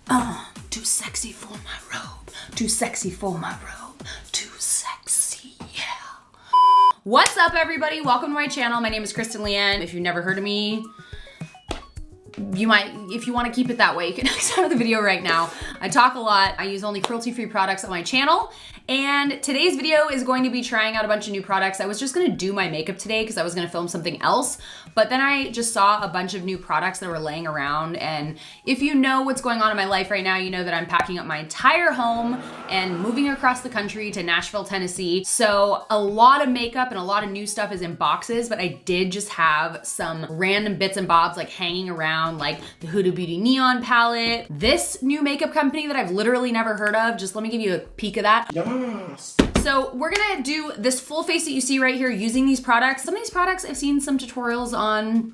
Too sexy for my robe. Too sexy for my robe. Too sexy, yeah. What's up, everybody? Welcome to my channel. My name is Kristen Leanne. If you've never heard of me, you might, if you want to keep it that way, you can exit out of the video right now. I talk a lot. I use only cruelty-free products on my channel. And today's video is going to be trying out a bunch of new products. I was just gonna do my makeup today because I was gonna film something else, but then I just saw a bunch of new products that were laying around. And if you know what's going on in my life right now, you know that I'm packing up my entire home and moving across the country to Nashville, Tennessee. So a lot of makeup and a lot of new stuff is in boxes, but I did just have some random bits and bobs like hanging around, like the Huda Beauty Neon palette, this new makeup company that I've literally never heard of. Just let me give you a peek of that. So we're gonna do this full face that you see right here using these products. Some of these products I've seen some tutorials on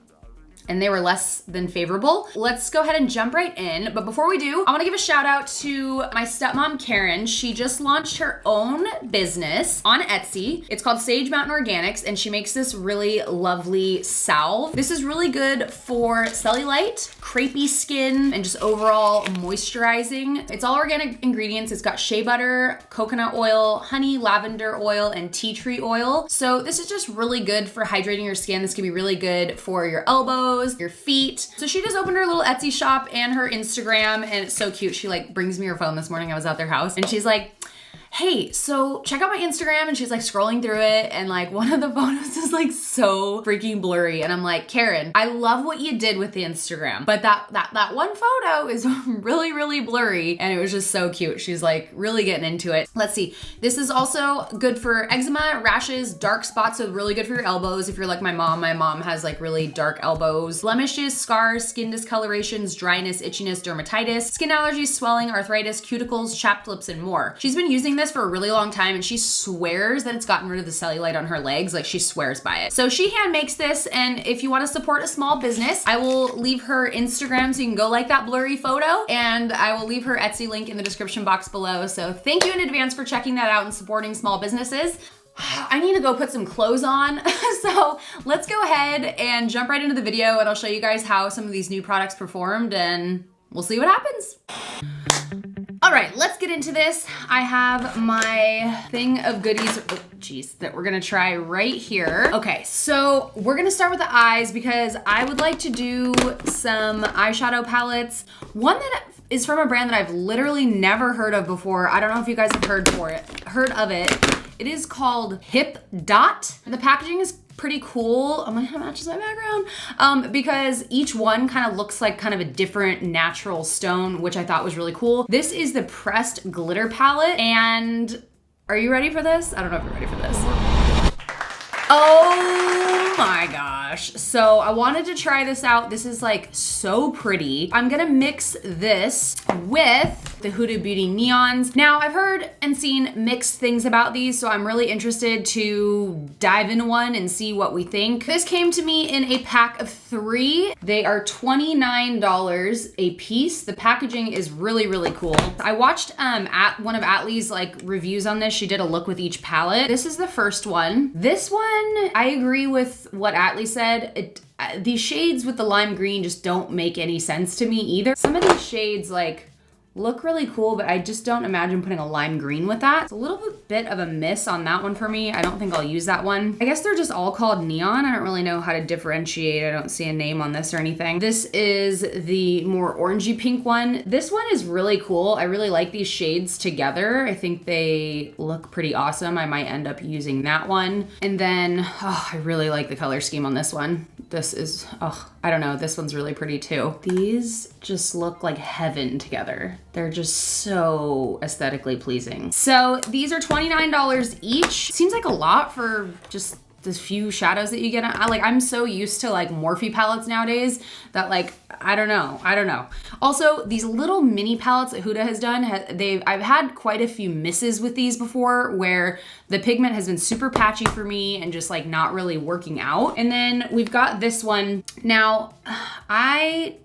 and they were less than favorable. Let's go ahead and jump right in. But before we do, I wanna give a shout out to my stepmom, Karen. She just launched her own business on Etsy. It's called Sage Mountain Organics, and she makes this really lovely salve. This is really good for cellulite, crepey skin, and just overall moisturizing. It's all organic ingredients. It's got shea butter, coconut oil, honey, lavender oil, and tea tree oil. So this is just really good for hydrating your skin. This can be really good for your elbows, your feet. So she just opened her little Etsy shop and her Instagram, and it's so cute. She like brings me her phone this morning. I was at their house and she's like, hey, so check out my Instagram. And she's like scrolling through it, and like one of the photos is like so freaking blurry. And I'm like, Karen, I love what you did with the Instagram, but that one photo is really, really blurry. And it was just so cute. She's like really getting into it. Let's see. This is also good for eczema, rashes, dark spots. So really good for your elbows. If you're like my mom has like really dark elbows, blemishes, scars, skin discolorations, dryness, itchiness, dermatitis, skin allergies, swelling, arthritis, cuticles, chapped lips, and more. She's been using this for a really long time, and she swears that it's gotten rid of the cellulite on her legs. Like, she swears by it. So she hand makes this, and if you want to support a small business, I will leave her Instagram so you can go like that blurry photo, and I will leave her Etsy link in the description box below. So thank you in advance for checking that out and supporting small businesses. I need to go put some clothes on. So let's go ahead and jump right into the video, and I'll show you guys how some of these new products performed, and we'll see what happens. All right, let's get into this. I have my thing of goodies, that we're gonna try right here. Okay, so we're gonna start with the eyes because I would like to do some eyeshadow palettes. One that is from a brand that I've literally never heard of before. I don't know if you guys have heard of it. It is called Hip Dot. The packaging is pretty cool. I'm like, it matches my background. Because each one kind of looks like kind of a different natural stone, which I thought was really cool. This is the pressed glitter palette, and are you ready for this? I don't know if you're ready for this. Oh my gosh. So I wanted to try this out. This is like so pretty. I'm gonna mix this with the Huda Beauty Neons. Now, I've heard and seen mixed things about these, so I'm really interested to dive into one and see what we think. This came to me in a pack of 3. They are $29 a piece. The packaging is really, really cool. I watched at one of Atlee's like reviews on this. She did a look with each palette. This is the first one. This one, I agree with what Atlee said. These shades with the lime green just don't make any sense to me either. Some of these shades like look really cool, but I just don't imagine putting a lime green with that. It's a little bit of a miss on that one for me. I don't think I'll use that one. I guess they're just all called neon. I don't really know how to differentiate. I don't see a name on this or anything. This is the more orangey pink one. This one is really cool. I really like these shades together. I think they look pretty awesome. I might end up using that one. And then, I really like the color scheme on this one. This is, I don't know, this one's really pretty too. These just look like heaven together. They're just so aesthetically pleasing. So these are $29 each. Seems like a lot for just the few shadows that you get. I'm so used to like Morphe palettes nowadays that like, I don't know. Also, these little mini palettes that Huda has done, I've had quite a few misses with these before where the pigment has been super patchy for me and just like not really working out. And then we've got this one. Now, I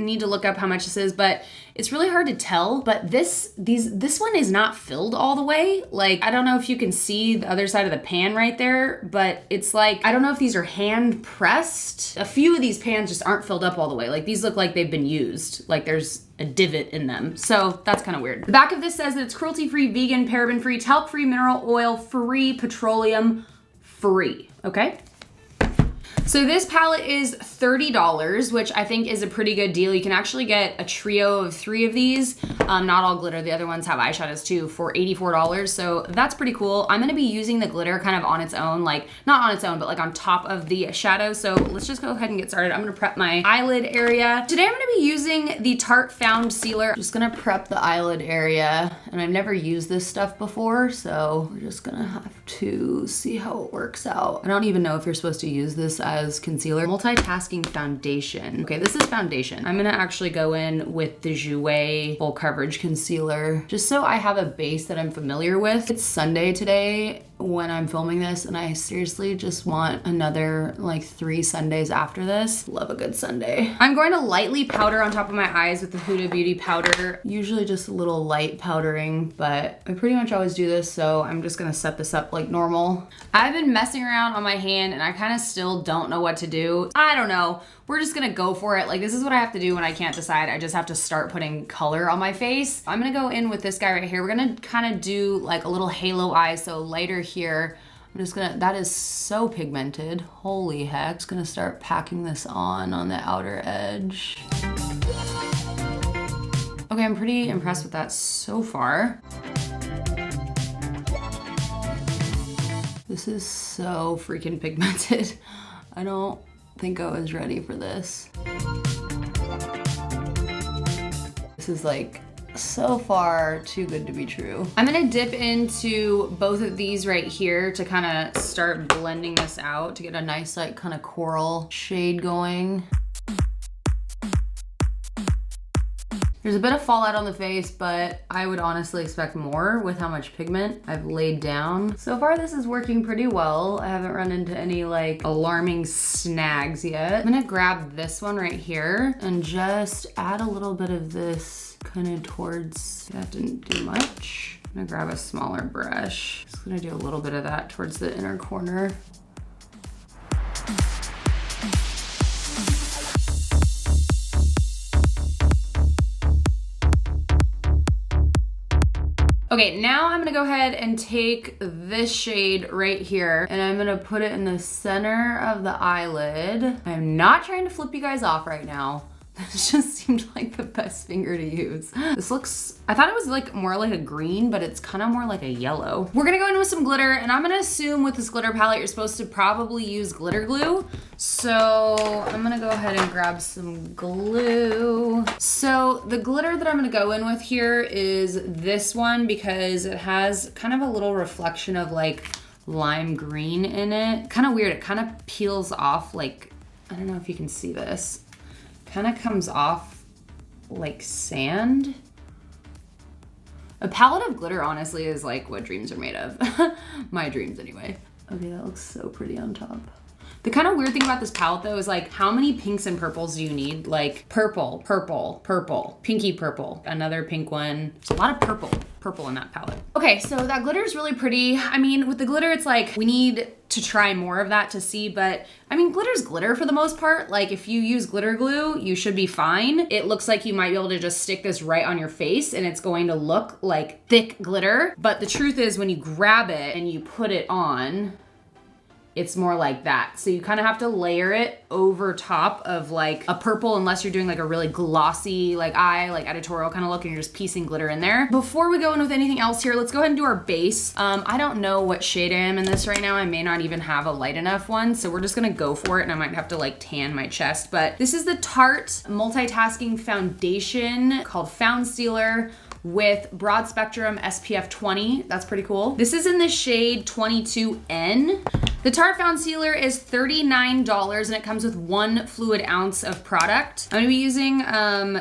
need to look up how much this is, but it's really hard to tell. But this one is not filled all the way. Like, I don't know if you can see the other side of the pan right there, but it's like, I don't know if these are hand pressed. A few of these pans just aren't filled up all the way. Like, these look like they've been used. Like, there's a divot in them. So that's kind of weird. The back of this says that it's cruelty-free, vegan, paraben-free, talc-free, mineral oil-free, petroleum-free, okay? So this palette is $30, which I think is a pretty good deal. You can actually get a trio of 3 of these. Not all glitter. The other ones have eyeshadows too for $84. So that's pretty cool. I'm gonna be using the glitter kind of on its own, like not on its own, but like on top of the shadow. So let's just go ahead and get started. I'm gonna prep my eyelid area. Today I'm gonna be using the Tarte Found Sealer. Just gonna prep the eyelid area, and I've never used this stuff before, so we're just gonna have to see how it works out. I don't even know if you're supposed to use this as concealer. Multitasking foundation. Okay, this is foundation. I'm gonna actually go in with the Jouer Full Coverage Concealer, just so I have a base that I'm familiar with. It's Sunday today when I'm filming this, and I seriously just want another like 3 Sundays after this. Love a good Sunday. I'm going to lightly powder on top of my eyes with the Huda Beauty powder. Usually just a little light powdering, but I pretty much always do this, so I'm just gonna set this up like normal. I've been messing around on my hand, and I kind of still don't know what to do. I don't know. We're just gonna go for it. Like, this is what I have to do when I can't decide. I just have to start putting color on my face. I'm gonna go in with this guy right here. We're gonna kind of do like a little halo eye, so lighter here. I'm just gonna, that is so pigmented. Holy heck. Just gonna start packing this on the outer edge. Okay, I'm pretty impressed with that so far. This is so freaking pigmented. I don't think I was ready for this. This is like so far too good to be true. I'm gonna dip into both of these right here to kind of start blending this out to get a nice like kind of coral shade going. There's a bit of fallout on the face, but I would honestly expect more with how much pigment I've laid down. So far, this is working pretty well. I haven't run into any like alarming snags yet. I'm gonna grab this one right here and just add a little bit of this kind of towards, that didn't do much. I'm gonna grab a smaller brush. Just gonna do a little bit of that towards the inner corner. Okay, now I'm gonna go ahead and take this shade right here, and I'm gonna put it in the center of the eyelid. I'm not trying to flip you guys off right now. This just seemed like the best finger to use. This looks, I thought it was like more like a green, but it's kind of more like a yellow. We're gonna go in with some glitter, and I'm gonna assume with this glitter palette, you're supposed to probably use glitter glue. So I'm gonna go ahead and grab some glue. So the glitter that I'm gonna go in with here is this one because it has kind of a little reflection of like lime green in it. Kind of weird, it kind of peels off like, I don't know if you can see this. Kind of comes off like sand. A palette of glitter honestly is like what dreams are made of. My dreams anyway. Okay, that looks so pretty on top. The kind of weird thing about this palette though is like, how many pinks and purples do you need? Like purple, purple, purple, pinky purple, another pink one. There's a lot of purple in that palette. Okay, so that glitter is really pretty. I mean, with the glitter, it's like, we need to try more of that to see, but I mean, glitter's glitter for the most part. Like if you use glitter glue, you should be fine. It looks like you might be able to just stick this right on your face and it's going to look like thick glitter. But the truth is when you grab it and you put it on, it's more like that. So you kind of have to layer it over top of like a purple, unless you're doing like a really glossy like eye, like editorial kind of look and you're just piecing glitter in there. Before we go in with anything else here, let's go ahead and do our base. I don't know what shade I am in this right now. I may not even have a light enough one. So we're just gonna go for it, and I might have to like tan my chest. But this is the Tarte Multitasking Foundation called Found Sealer with broad spectrum SPF 20. That's pretty cool. This is in the shade 22N. The Tarte Found Sealer is $39 and it comes with 1 fluid ounce of product. I'm gonna be using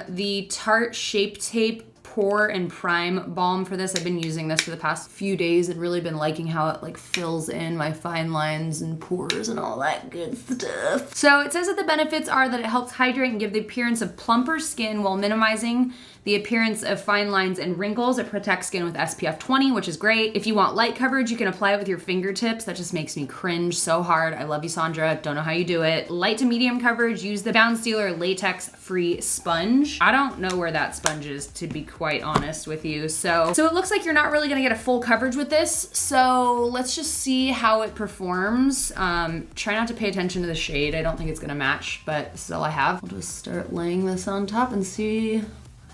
the Tarte Shape Tape Pore and Prime Balm for this. I've been using this for the past few days and really been liking how it like fills in my fine lines and pores and all that good stuff. So it says that the benefits are that it helps hydrate and give the appearance of plumper skin while minimizing the appearance of fine lines and wrinkles. It protects skin with SPF 20, which is great. If you want light coverage, you can apply it with your fingertips. That just makes me cringe so hard. I love you, Sandra. Don't know how you do it. Light to medium coverage, use the Down Sealer latex-free sponge. I don't know where that sponge is, to be quite honest with you. So it looks like you're not really gonna get a full coverage with this. So let's just see how it performs. Try not to pay attention to the shade. I don't think it's gonna match, but this is all I have. I'll just start laying this on top and see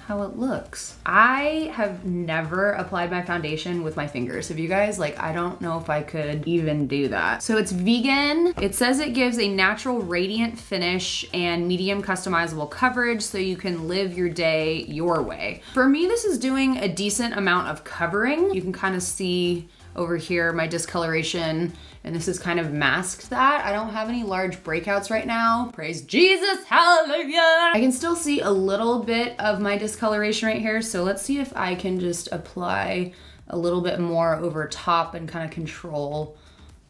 how it looks. I have never applied my foundation with my fingers. If you guys, like, I don't know if I could even do that. So it's vegan. It says it gives a natural radiant finish and medium customizable coverage so you can live your day your way. For me, this is doing a decent amount of covering. You can kind of see over here my discoloration, and this is kind of masked that. I don't have any large breakouts right now. Praise Jesus, hallelujah. I can still see a little bit of my discoloration right here, so let's see if I can just apply a little bit more over top and kind of control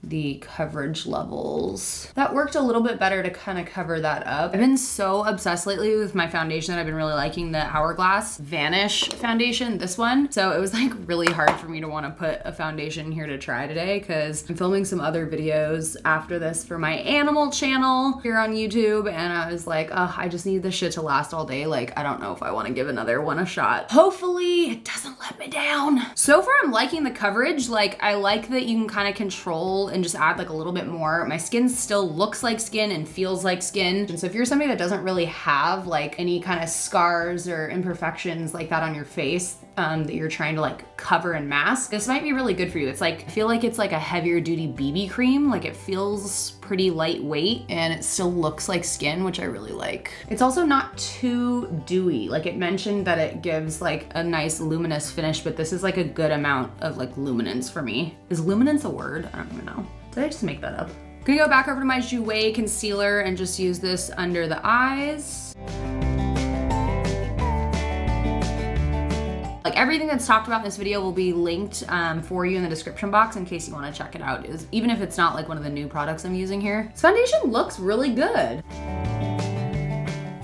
the coverage levels. That worked a little bit better to kind of cover that up. I've been so obsessed lately with my foundation that I've been really liking the Hourglass Vanish foundation, this one. So it was like really hard for me to want to put a foundation here to try today because I'm filming some other videos after this for my animal channel here on YouTube, and I was like, oh, I just need this shit to last all day. Like, I don't know if I want to give another one a shot. Hopefully it doesn't let me down. So far I'm liking the coverage. Like, I like that you can kind of control and just add like a little bit more. My skin still looks like skin and feels like skin. And so if you're somebody that doesn't really have like any kind of scars or imperfections like that on your face that you're trying to like cover and mask, this might be really good for you. It's like, I feel like it's like a heavier duty BB cream. Like it feels pretty lightweight and it still looks like skin, which I really like. It's also not too dewy. Like it mentioned that it gives like a nice luminous finish, but this is like a good amount of like luminance for me. Is luminance a word? I don't even know. Did I just make that up? I'm gonna go back over to my Jouer concealer and just use this under the eyes. Like everything that's talked about in this video will be linked for you in the description box in case you wanna check it out, even if it's not like one of the new products I'm using here. This foundation looks really good.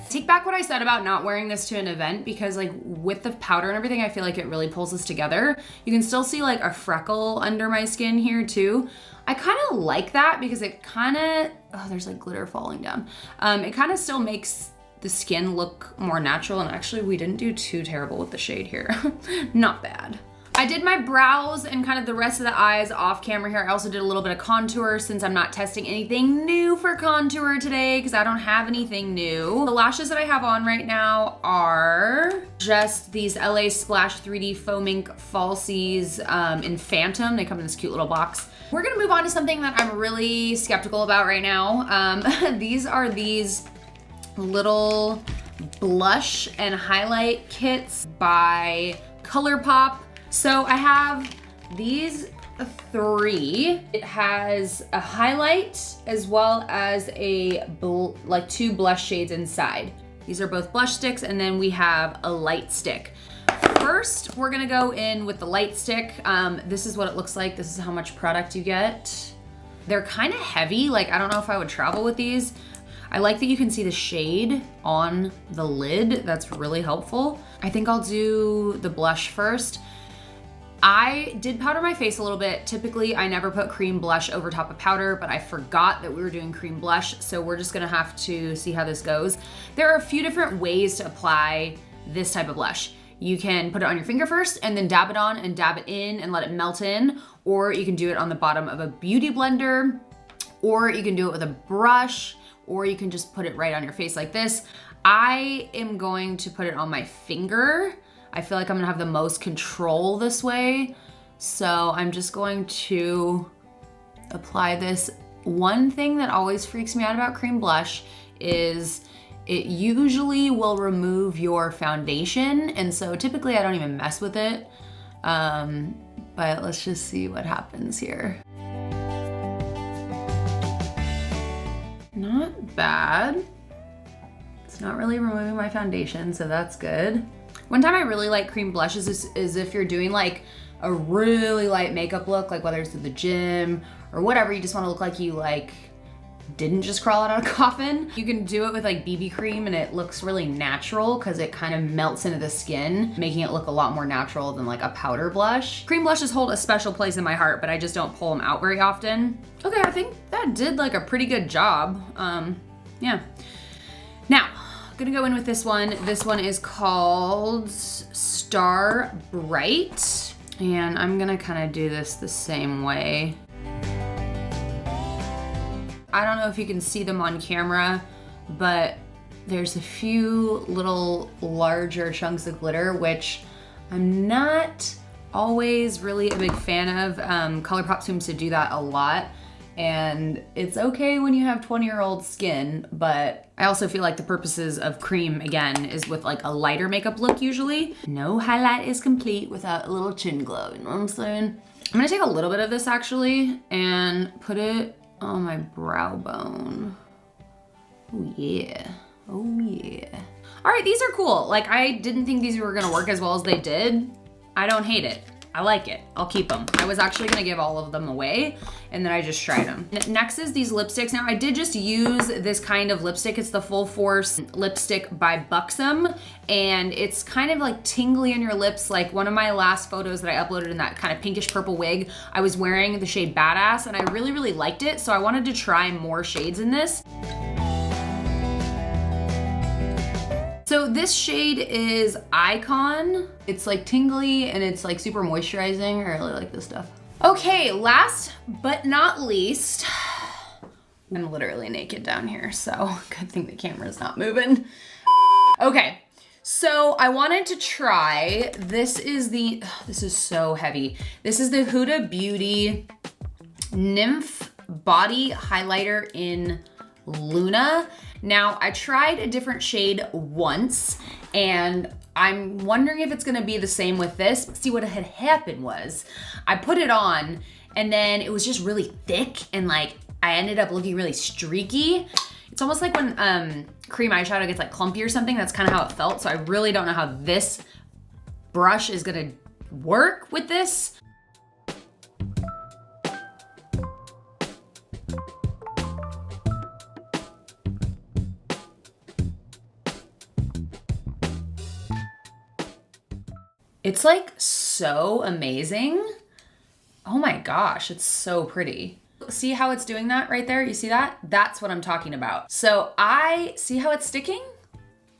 Take back what I said about not wearing this to an event because like with the powder and everything, I feel like it really pulls this together. You can still see like a freckle under my skin here too. I kind of like that because it kind of, oh, there's like glitter falling down. It kind of still makes the skin look more natural, and actually we didn't do too terrible with the shade here. Not bad. I did my brows and kind of the rest of the eyes off camera here. I also did a little bit of contour since I'm not testing anything new for contour today because I don't have anything new. The lashes that I have on right now are just these LA Splash 3D Foam Ink Falsies in Phantom. They come in this cute little box. We're gonna move on to something that I'm really skeptical about right now. These are these little blush and highlight kits by ColourPop. So I have these 3. It has a highlight as well as a like 2 blush shades inside. These are both blush sticks, and then we have a light stick. First, we're gonna go in with the light stick. This is what it looks like. This is how much product you get. They're kind of heavy. Like, I don't know if I would travel with these. I like that you can see the shade on the lid. That's really helpful. I think I'll do the blush first. I did powder my face a little bit. Typically, I never put cream blush over top of powder, but I forgot that we were doing cream blush, so we're just gonna have to see how this goes. There are a few different ways to apply this type of blush. You can put it on your finger first and then dab it on and dab it in and let it melt in, or you can do it on the bottom of a beauty blender, or you can do it with a brush, or you can just put it right on your face like this. I am going to put it on my finger. I feel like I'm gonna have the most control this way. So I'm just going to apply this. One thing that always freaks me out about cream blush is it usually will remove your foundation. And so typically I don't even mess with it. But let's just see what happens here. Not bad. It's not really removing my foundation, so that's good. One time I really like cream blushes is if you're doing like a really light makeup look, like whether it's at the gym or whatever, you just wanna look like you like didn't just crawl out of a coffin. You can do it with like BB cream and it looks really natural because it kind of melts into the skin, making it look a lot more natural than like a powder blush. Cream blushes hold a special place in my heart, but I just don't pull them out very often. Okay, I think that did like a pretty good job. Yeah. Now, I'm gonna go in with this one. This one is called Star Bright. And I'm gonna kind of do this the same way. I don't know if you can see them on camera, but there's a few little larger chunks of glitter, which I'm not always really a big fan of. ColourPop seems to do that a lot, and it's okay when you have 20-year-old skin, but I also feel like the purposes of cream, again, is with like a lighter makeup look usually. No highlight is complete without a little chin glow, you know what I'm saying? I'm gonna take a little bit of this actually and put it on my brow bone. Oh yeah, oh yeah. All right, these are cool. Like I didn't think these were gonna work as well as they did. I don't hate it. I like it. I'll keep them. I was actually gonna give all of them away and then I just tried them. Next is these lipsticks. Now I did just use this kind of lipstick. It's the Full Force lipstick by Buxom, and it's kind of like tingly on your lips. Like one of my last photos that I uploaded in that kind of pinkish purple wig, I was wearing the shade Badass and I really, really liked it. So I wanted to try more shades in this. So this shade is Icon. It's like tingly and it's like super moisturizing. I really like this stuff. Okay, last but not least, I'm literally naked down here, so good thing the camera's not moving. Okay, so I wanted to try, this is so heavy. This is the Huda Beauty Nymph Body Highlighter in Luna. Now, I tried a different shade once, and I'm wondering if it's gonna be the same with this. See, what had happened was, I put it on, and then it was just really thick, and like, I ended up looking really streaky. It's almost like when cream eyeshadow gets like clumpy or something, that's kind of how it felt, so I really don't know how this brush is gonna work with this. It's like so amazing. Oh my gosh, it's so pretty. See how it's doing that right there? You see that? That's what I'm talking about. So I see how it's sticking?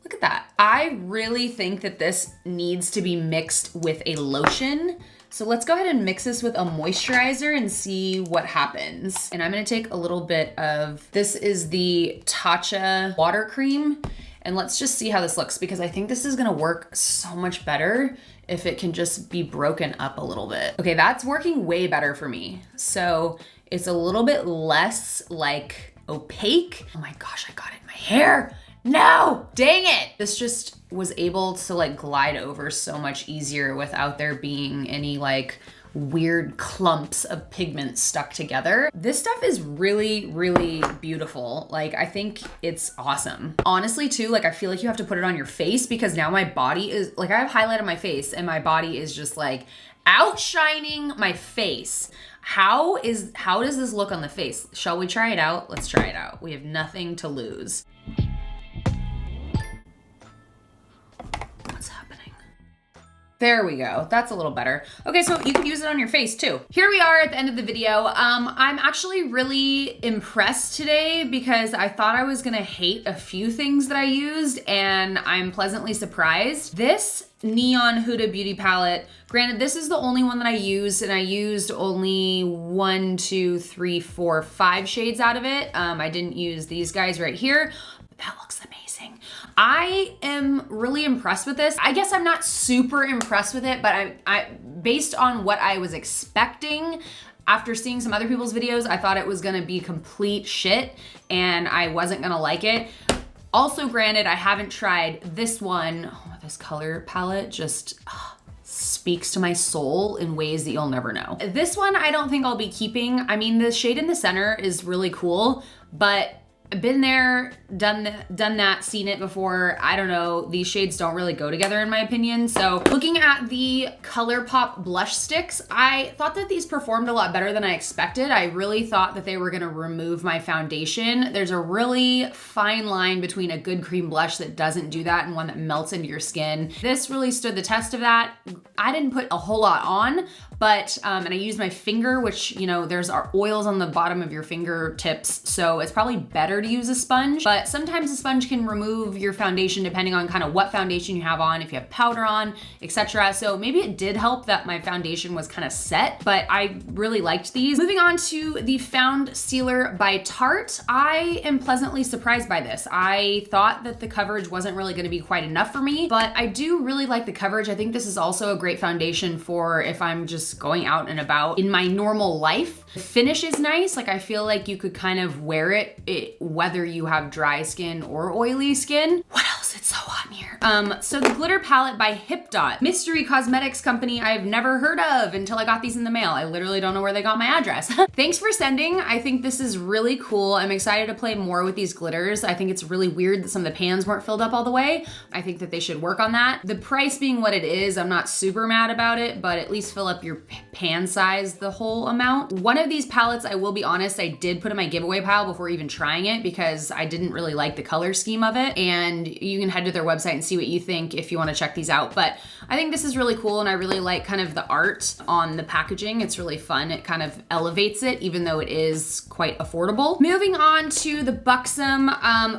Look at that. I really think that this needs to be mixed with a lotion. So let's go ahead and mix this with a moisturizer and see what happens. And I'm gonna take a little bit of, this is the Tatcha water cream. And let's just see how this looks, because I think this is gonna work so much better if it can just be broken up a little bit. Okay, that's working way better for me. So it's a little bit less like opaque. Oh my gosh, I got it in my hair. No, dang it. This just was able to like glide over so much easier without there being any like weird clumps of pigment stuck together. This stuff is really, really beautiful. Like, I think it's awesome. Honestly too, like I feel like you have to put it on your face, because now my body is, like I have highlight on my face and my body is just like outshining my face. How does this look on the face? Shall we try it out? Let's try it out. We have nothing to lose. There we go. That's a little better. Okay, so you can use it on your face too. Here we are at the end of the video. I'm actually really impressed today because I thought I was gonna hate a few things that I used, and I'm pleasantly surprised. This Neon Huda Beauty palette, granted, this is the only one that I used, and I used only 1, 2, 3, 4, 5 shades out of it. I didn't use these guys right here, but that looks amazing. I am really impressed with this. I guess I'm not super impressed with it, but I based on what I was expecting, after seeing some other people's videos, I thought it was gonna be complete shit and I wasn't gonna like it. Also, granted, I haven't tried this one. Oh, this color palette just speaks to my soul in ways that you'll never know. This one I don't think I'll be keeping. I mean, the shade in the center is really cool, but been there, done that, seen it before. I don't know. These shades don't really go together in my opinion. So looking at the ColourPop blush sticks, I thought that these performed a lot better than I expected. I really thought that they were gonna remove my foundation. There's a really fine line between a good cream blush that doesn't do that and one that melts into your skin. This really stood the test of that. I didn't put a whole lot on, but, and I used my finger, which, you know, there's oils on the bottom of your fingertips, so it's probably better to use a sponge, but sometimes a sponge can remove your foundation depending on kind of what foundation you have on, if you have powder on, etc. So maybe it did help that my foundation was kind of set, but I really liked these. Moving on to the Found Sealer by Tarte. I am pleasantly surprised by this. I thought that the coverage wasn't really gonna be quite enough for me, but I do really like the coverage. I think this is also a great foundation for if I'm just going out and about in my normal life. The finish is nice. Like I feel like you could kind of wear it whether you have dry skin or oily skin. What else? It's so hot in here. So the glitter palette by HipDot, mystery cosmetics company I've never heard of until I got these in the mail. I literally don't know where they got my address. Thanks for sending. I think this is really cool. I'm excited to play more with these glitters. I think it's really weird that some of the pans weren't filled up all the way. I think that they should work on that. The price being what it is, I'm not super mad about it, but at least fill up your pan size the whole amount. One of these palettes, I will be honest, I did put in my giveaway pile before even trying it because I didn't really like the color scheme of it. And you can head to their website and see what you think if you want to check these out. But I think this is really cool and I really like kind of the art on the packaging. It's really fun. It kind of elevates it even though it is quite affordable. Moving on to the Buxom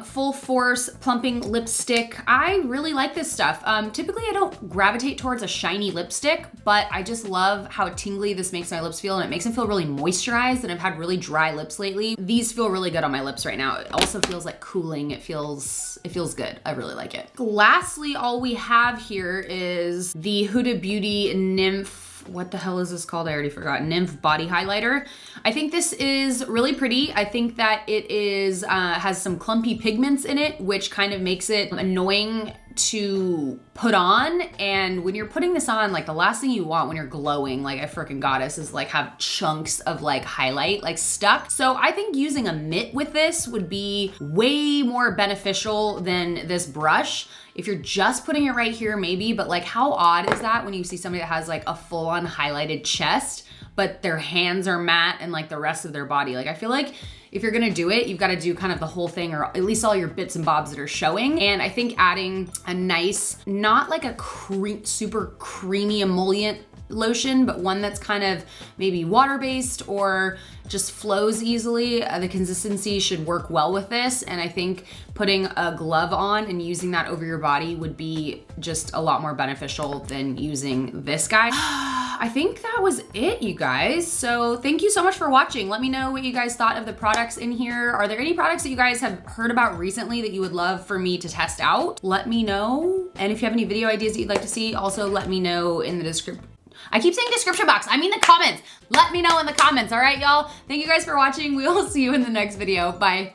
Full Force Plumping Lipstick. I really like this stuff. Typically I don't gravitate towards a shiny lipstick, but I just love how tingly this makes my lips feel and it makes them feel really moisturized, and I've had really dry lips lately. These feel really good on my lips right now. It also feels like cooling. It feels good. I really like it. Lastly, all we have here is the Huda Beauty Nymph, what the hell is this called? I already forgot. Nymph Body Highlighter. I think this is really pretty. I think that it is has some clumpy pigments in it, which kind of makes it annoying to put on. And when you're putting this on, like the last thing you want when you're glowing like a freaking goddess is like have chunks of like highlight like stuck. So I think using a mitt with this would be way more beneficial than this brush. If you're just putting it right here, maybe, but like how odd is that when you see somebody that has like a full on highlighted chest, but their hands are matte and like the rest of their body. Like I feel like if you're gonna do it, you've gotta do kind of the whole thing or at least all your bits and bobs that are showing. And I think adding a nice, not like a super creamy emollient lotion, but one that's kind of maybe water-based or just flows easily. The consistency should work well with this. And I think putting a glove on and using that over your body would be just a lot more beneficial than using this guy. I think that was it, you guys. So thank you so much for watching. Let me know what you guys thought of the products in here. Are there any products that you guys have heard about recently that you would love for me to test out? Let me know. And if you have any video ideas that you'd like to see, also let me know in the description. I keep saying description box, I mean the comments. Let me know in the comments, all right, y'all? Thank you guys for watching. We will see you in the next video. Bye.